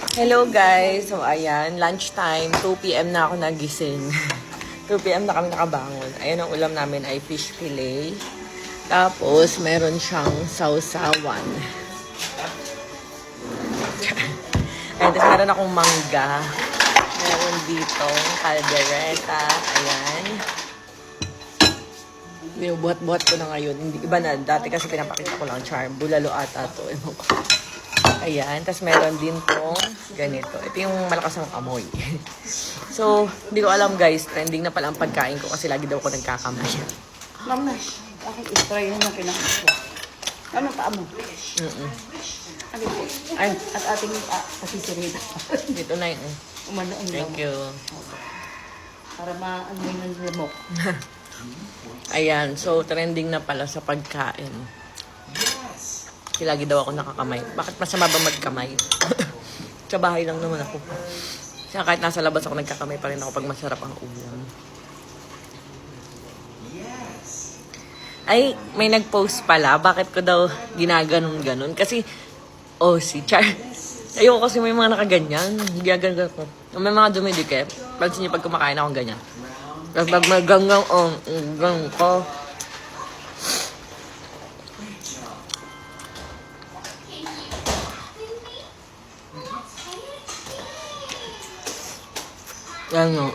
Hello guys! So ayan, lunchtime, 2 p.m. na ako nagising. 2 p.m. na kami nakabangon. Ayan ang ulam namin ay fish fillet. Tapos meron siyang sausawan. Ayan, tapos meron akong mangga. Meron dito caldereta. Ayan. Binubuhat-buhat ko na ngayon. Hindi, iba na. Dati kasi pinapakita ko lang charm. Bulalo ata to. Ayan. Tapos meron din tong ganito. Ito yung malakas ng amoy. So, hindi ko alam guys. Trending na pala ang pagkain ko kasi lagi daw ako nagkakamay. Ma'am na, bakit i-try yun yung kinakasya? Ano pa mo? Ano po? Ay, At ating pasisirita. dito na yun. Umano ang Thank lamok. you. Para maano yun ng lamok. Ayan. So, trending na pala sa pagkain. Kasi lagi daw ako nakakamay. Bakit masama ba magkamay? Sa bahay lang naman ako. Kaya kahit nasa labas ako nagkakamay pa rin ako pag masarap ang ulam. Ay, may nag-post pala. Bakit ko daw ginaganon-ganon? Kasi, si Char. Ayoko kasi may mga nakaganyan. Ginaganon ko. May mga dumidikit. Pansin niyo pag kumakain akong ganyan. Tapos pag may ganggang, gang ko. Yan o.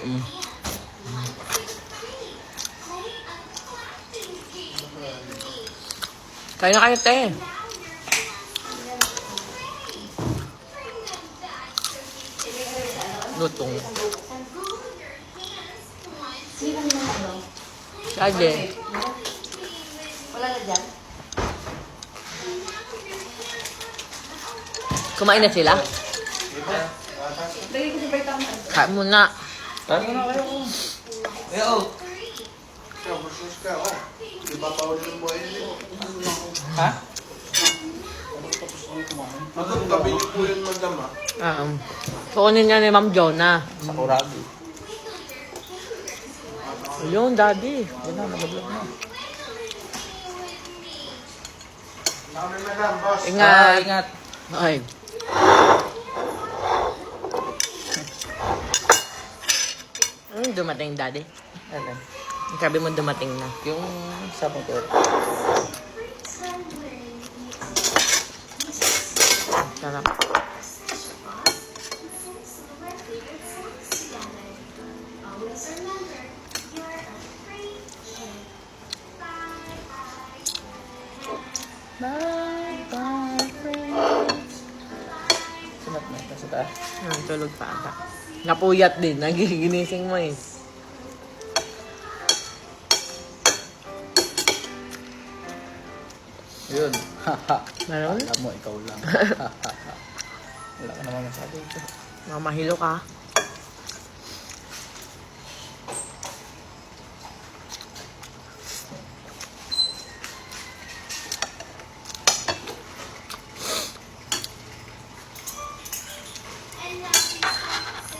Kaya na kayo, te. Lutong. Sige. Wala na dyan? Kumain na sila? Lagi ko si Bertang. Kain muna. Ha? Tabi niyo po yun, madam, ah. Kukunin niya ni Ma'am Jonah. Sakurado. Ayun, daddy. Yan na, nag-vlog na. Sabi, madam, boss. Ingat. Ingat. Ay. Dumating, daddy. Ano? Sabi mo dumating na. Yung sa motor. Sarap. Sunat na ito sa taas. Tulog pa ata. Napuyat din. Nagiginising mo eh. Yun. Haha. Meron? Alam mo, ikaw lang. Wala ka naman masabi ito. Mamahilo ka.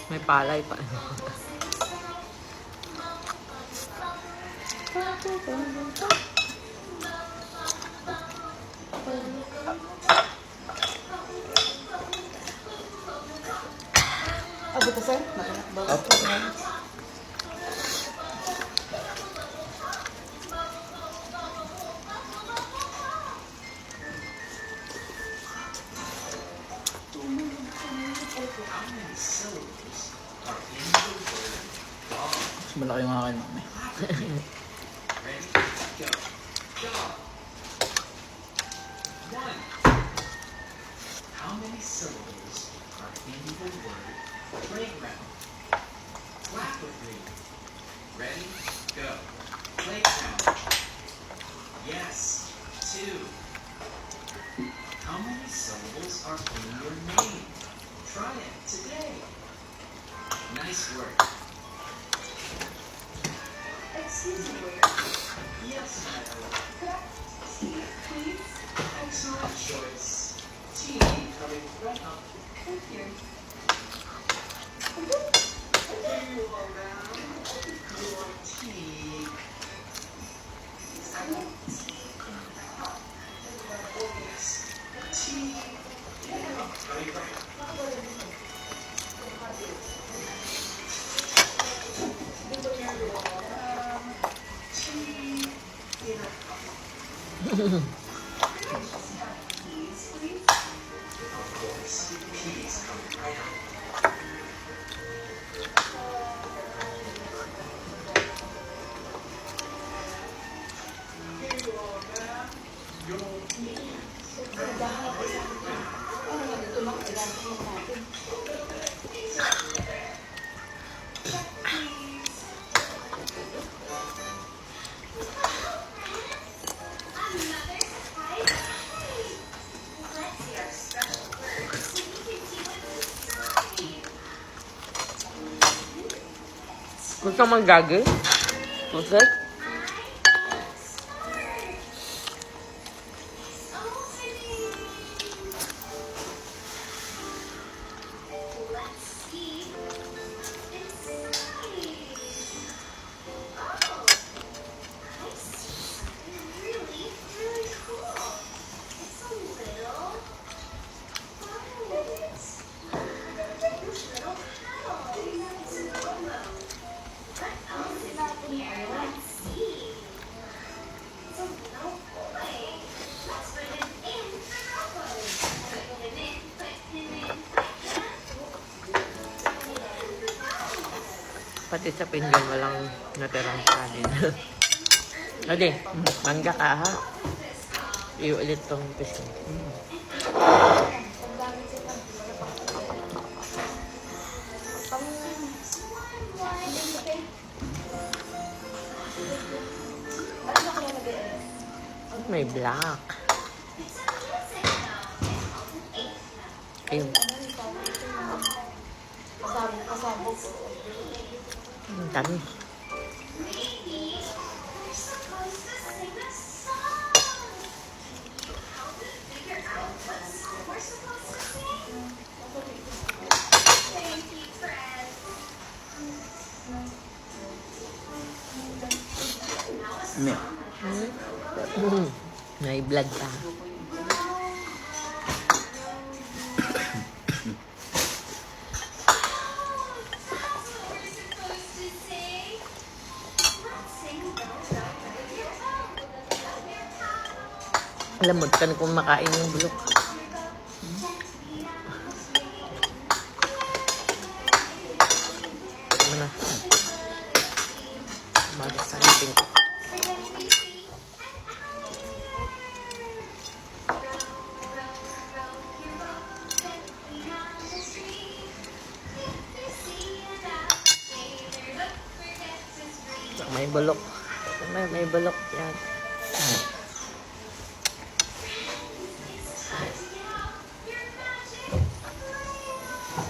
May palay pa. Abo ka, sir? Mas malaki yung akin, mami. How many syllables are in the word playground? Clap with me. Ready? Go. Playground. Yes. 2. How many syllables are in your name? Try it today. Nice work. Excuse me. Yes, madam. Please. Excellent choice. Tea coming right up. Thank you. You are around. You want tea. Yes. Tea. Coming right up. Gusto mo mag-gagawin? Gusto? Pati sa pinggan walang natirang kanin. Ade, mangga ka ha. Iyo ulit tong pisngi. May black. Ayun. Ang dami. May blood pa. Lamod ka na kung makain yung bulok. Ano na? Magas sa ngipin ko. May bulok. May bulok yan.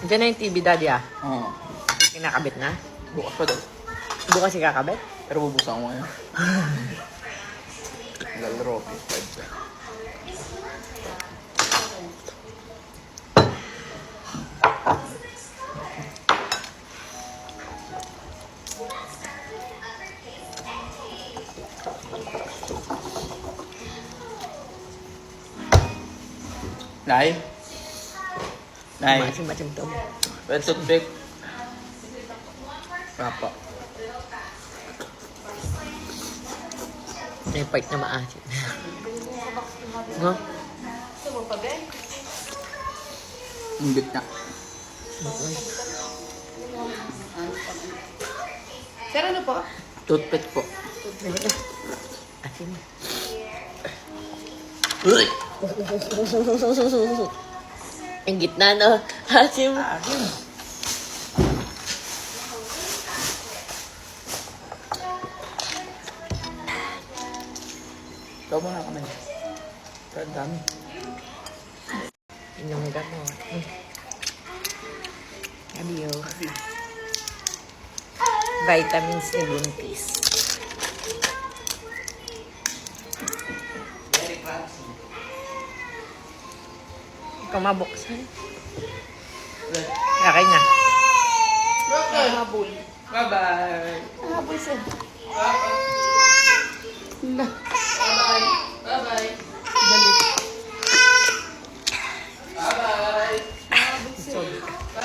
Diyan na yung TV, Daddy, ah. Oo. Kinakabit na? Bukas pa daw. Bukas ikakabit? Pero bubusan ko ngayon. Lalaro, PS5 siya. Nay? Nay? Macam-macam to. Red toothpick. Papa. May part na maasin. No? Ang bit na. Sir, ano po? Toothpick po. Asin. Uy! Ang gitna, no? Asin. Ikaw muna kami. Ang dami. Inom gamot. Adiyo. Vitamins ni Buntis. Ikaw mabuksan. Akin na. Habol. Bye-bye! Habol, sir. Bye-bye!